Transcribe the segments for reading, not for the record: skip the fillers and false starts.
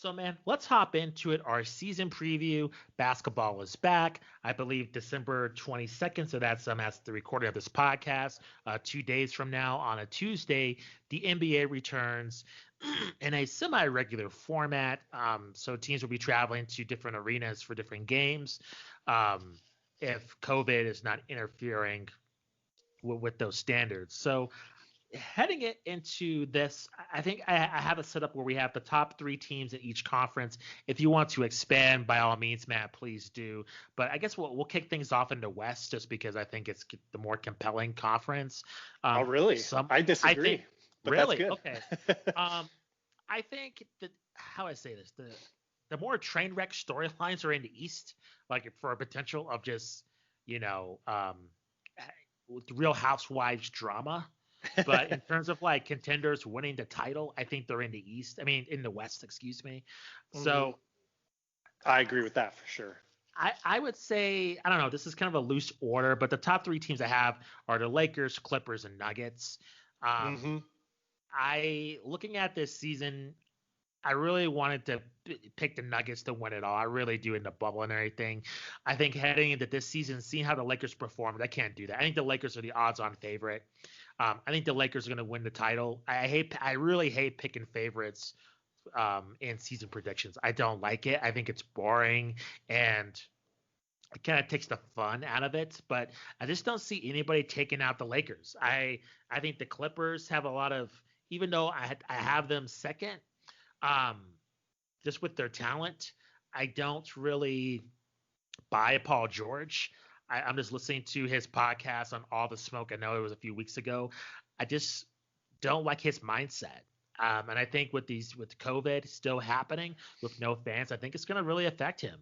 So, man, let's hop into it. Our season preview. Basketball is back. I believe December 22nd. So that's the recording of this podcast. 2 days from now, on a Tuesday, the NBA returns in a semi-regular format. So teams will be traveling to different arenas for different games. If COVID is not interfering with those standards. So heading it into this, I think I have a setup where we have the top three teams in each conference. If you want to expand, by all means, Matt, please do. But I guess we'll kick things off in the West just because I think it's the more compelling conference. Oh, really? I disagree. But really? That's good. Okay. I think that how I say this, the more train wreck storylines are in the East, like for a potential of just, with Real Housewives drama. But in terms of like contenders winning the title, I think they're in the East. I mean, in the West, excuse me. So I agree with that for sure. I would say, I don't know, this is kind of a loose order, but the top three teams I have are the Lakers, Clippers, and Nuggets. Looking at this season, I really wanted to pick the Nuggets to win it all. I really do in the bubble and everything. I think heading into this season, seeing how the Lakers performed, I can't do that. I think the Lakers are the odds-on favorite. I think the Lakers are going to win the title. I really hate picking favorites in season predictions. I don't like it. I think it's boring and it kind of takes the fun out of it. But I just don't see anybody taking out the Lakers. I think the Clippers have a lot of, even though I have them second. Just with their talent, I don't really buy Paul George. I'm just listening to his podcast on All the Smoke. I know it was a few weeks ago. I just don't like his mindset. And I think with COVID still happening with no fans, I think it's going to really affect him.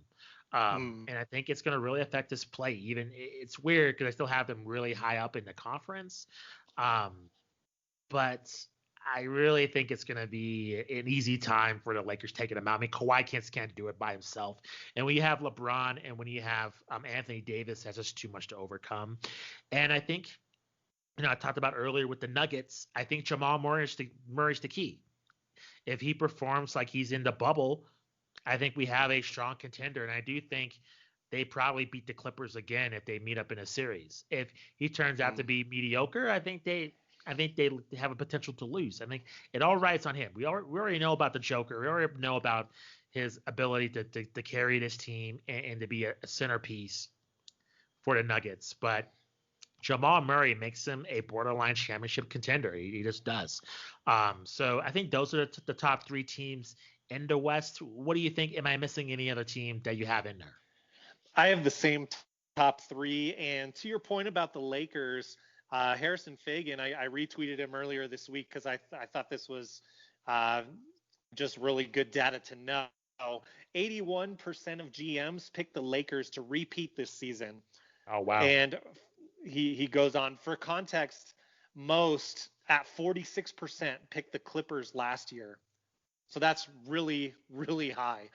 And I think it's going to really affect his play. Even it's weird because I still have him really high up in the conference. But I really think it's going to be an easy time for the Lakers taking him out. I mean, Kawhi can't do it by himself. And when you have LeBron and when you have Anthony Davis, that's just too much to overcome. And I think, I talked about earlier with the Nuggets, I think Jamal Murray's the key. If he performs like he's in the bubble, I think we have a strong contender. And I do think they probably beat the Clippers again if they meet up in a series. If he turns out to be mediocre, I think they have a potential to lose. I think it all rides on him. We already know about the Joker. We already know about his ability to carry this team and to be a centerpiece for the Nuggets. But Jamal Murray makes him a borderline championship contender. He just does. So I think those are the top three teams in the West. What do you think? Am I missing any other team that you have in there? I have the same top three. And to your point about the Lakers, Harrison Fagan, I retweeted him earlier this week because I thought this was just really good data to know. 81% of GMs picked the Lakers to repeat this season. Oh, wow. And he goes on, for context, most at 46% picked the Clippers last year. So that's really, really high.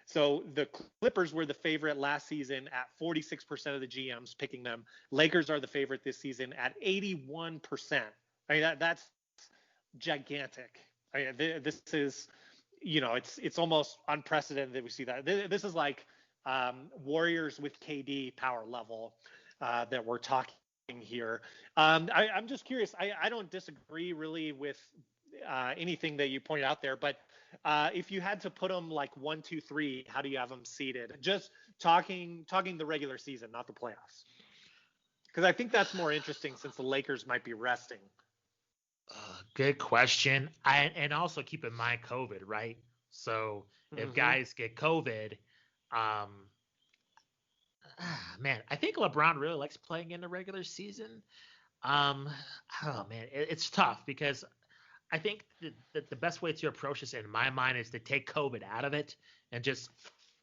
So the Clippers were the favorite last season at 46% of the GMs picking them. Lakers are the favorite this season at 81%. I mean, that's gigantic. I mean, this is, it's almost unprecedented that we see that. This is like Warriors with KD power level that we're talking here. I'm just curious. I don't disagree really with anything that you pointed out there, but if you had to put them like 1, 2, 3, how do you have them seated? Just talking the regular season, not the playoffs, because I think that's more interesting since the Lakers might be resting. Good question. And also keep in mind COVID, right? So if guys get COVID, man, I think LeBron really likes playing in the regular season. Oh man, it's tough because I think that the best way to approach this in my mind is to take COVID out of it and just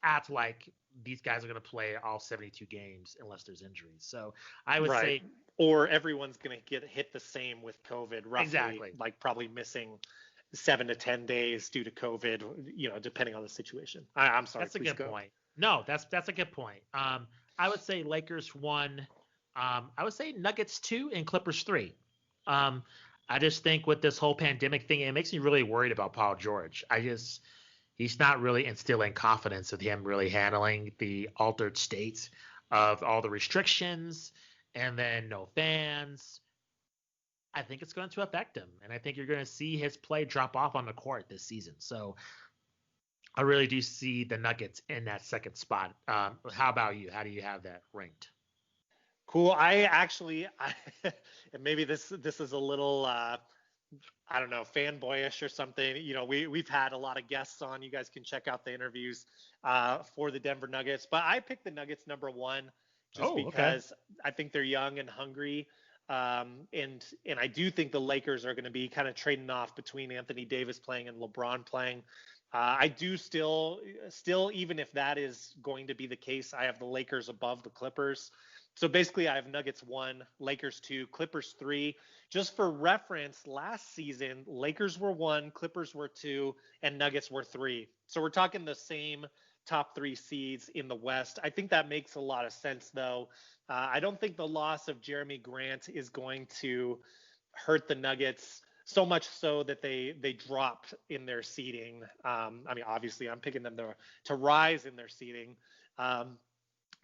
act like these guys are going to play all 72 games unless there's injuries. So I would say, or everyone's going to get hit the same with COVID, roughly, exactly. Like probably missing 7 to 10 days due to COVID, depending on the situation. I'm sorry. That's a good point. No, that's a good point. I would say Lakers 1. I would say Nuggets 2 and Clippers 3. I just think with this whole pandemic thing, it makes me really worried about Paul George. he's not really instilling confidence of him really handling the altered states of all the restrictions and then no fans. I think it's going to affect him, and I think you're going to see his play drop off on the court this season. So I really do see the Nuggets in that second spot. How about you? How do you have that ranked? Cool. I actually, and maybe this is a little I don't know, fanboyish or something. You know, we've had a lot of guests on. You guys can check out the interviews for the Denver Nuggets. But I picked the Nuggets number one just Okay. because I think they're young and hungry. And I do think the Lakers are going to be kind of trading off between Anthony Davis playing and LeBron playing. I do still, even if that is going to be the case, I have the Lakers above the Clippers. So basically, I have Nuggets 1, Lakers 2, Clippers 3. Just for reference, last season, Lakers were 1, Clippers were 2, and Nuggets were 3. So we're talking the same top 3 seeds in the West. I think that makes a lot of sense, though. I don't think the loss of Jeremy Grant is going to hurt the Nuggets so much so that they dropped in their seeding. I mean, obviously, I'm picking them to rise in their seeding.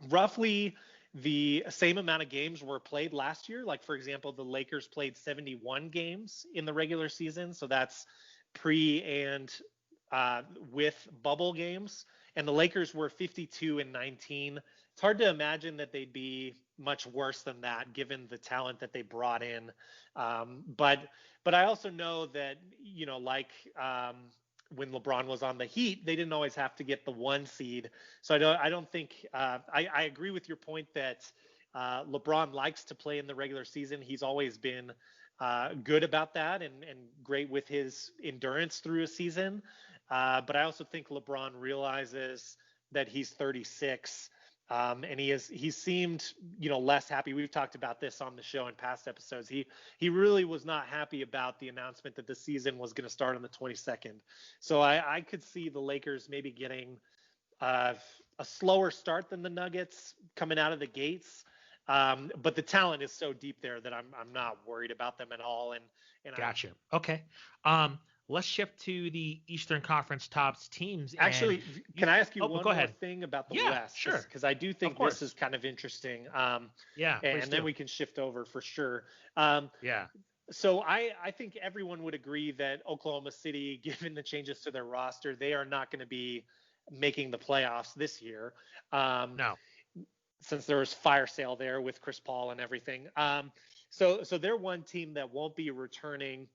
Roughly the same amount of games were played last year. Like, for example, the Lakers played 71 games in the regular season. So that's pre and with bubble games. And the Lakers were 52-19. It's hard to imagine that they'd be much worse than that, given the talent that they brought in. But I also know that, you know, like when LeBron was on the Heat, they didn't always have to get the 1 seed. So I don't think I agree with your point that LeBron likes to play in the regular season. He's always been good about that and great with his endurance through a season. But I also think LeBron realizes that he's 36. And he seemed, you know, less happy. We've talked about this on the show in past episodes. He really was not happy about the announcement that the season was going to start on the 22nd. So I could see the Lakers maybe getting a slower start than the Nuggets coming out of the gates. But the talent is so deep there that I'm not worried about them at all. And Gotcha. Okay. Let's shift to the Eastern Conference tops teams. Actually, can I ask you one go more ahead. thing about the Yeah, West? sure. Because I do think this is kind of interesting. Yeah, and then we can shift over for sure. Yeah. So I think everyone would agree that Oklahoma City, given the changes to their roster, they are not going to be making the playoffs this year. No. Since there was fire sale there with Chris Paul and everything. So they're one team that won't be returning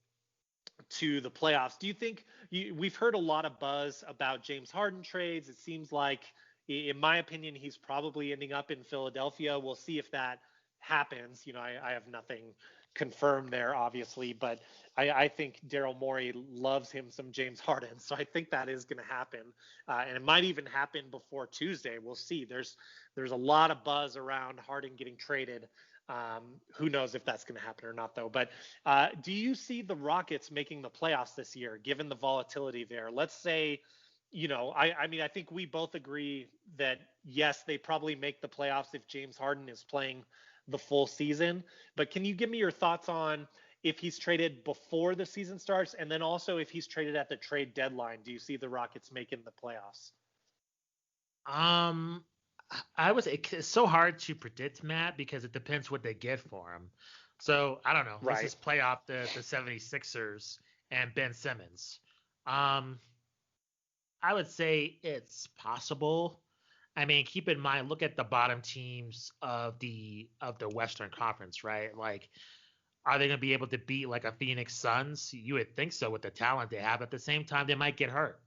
to the playoffs. Do you think we've heard a lot of buzz about James Harden trades? It seems like, in my opinion, he's probably ending up in Philadelphia. We'll see if that happens. You know, I have nothing confirmed there, obviously, but I think Daryl Morey loves him some James Harden. So I think that is going to happen. And it might even happen before Tuesday. We'll see. There's a lot of buzz around Harden getting traded. Who knows if that's going to happen or not, though. But do you see the Rockets making the playoffs this year, given the volatility there? Let's say, you know, I mean, I think we both agree that, yes, they probably make the playoffs if James Harden is playing the full season. But can you give me your thoughts on if he's traded before the season starts, and then also if he's traded at the trade deadline? Do you see the Rockets making the playoffs? It's so hard to predict, Matt, because it depends what they get for him. So I don't know. Right. Let's just play off the 76ers and Ben Simmons. I would say it's possible. I mean, keep in mind, look at the bottom teams of the Western Conference, right? Like, are they going to be able to beat like a Phoenix Suns? You would think so with the talent they have. At the same time, they might get hurt.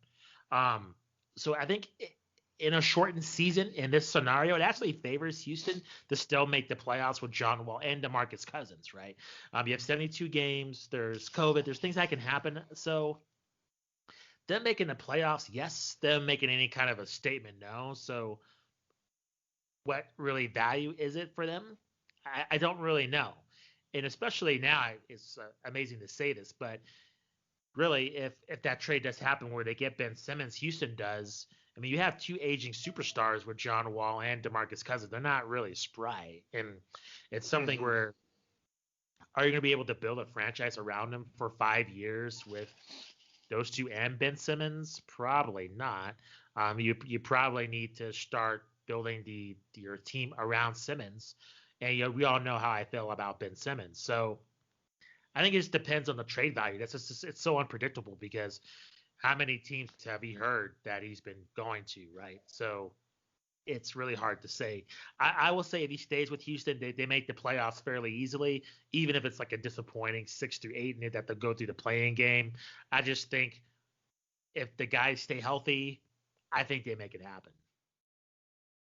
So I think in a shortened season in this scenario, it actually favors Houston to still make the playoffs with John Wall and DeMarcus Cousins, right? You have 72 games. There's COVID. There's things that can happen. So them making the playoffs, yes. Them making any kind of a statement, no. So what really value is it for them? I don't really know. And especially now, it's amazing to say this, but really, if that trade does happen where they get Ben Simmons, Houston does. I mean, you have 2 aging superstars with John Wall and DeMarcus Cousins. They're not really spry, and it's something where are you going to be able to build a franchise around them for 5 years with those two and Ben Simmons? Probably not. You probably need to start building your team around Simmons, and we all know how I feel about Ben Simmons. So I think it just depends on the trade value. It's so unpredictable because how many teams have you heard that he's been going to, right? So it's really hard to say. I will say if he stays with Houston, they make the playoffs fairly easily, even if it's like a disappointing 6 through 8 and they have to go through the playing game. I just think if the guys stay healthy, I think they make it happen.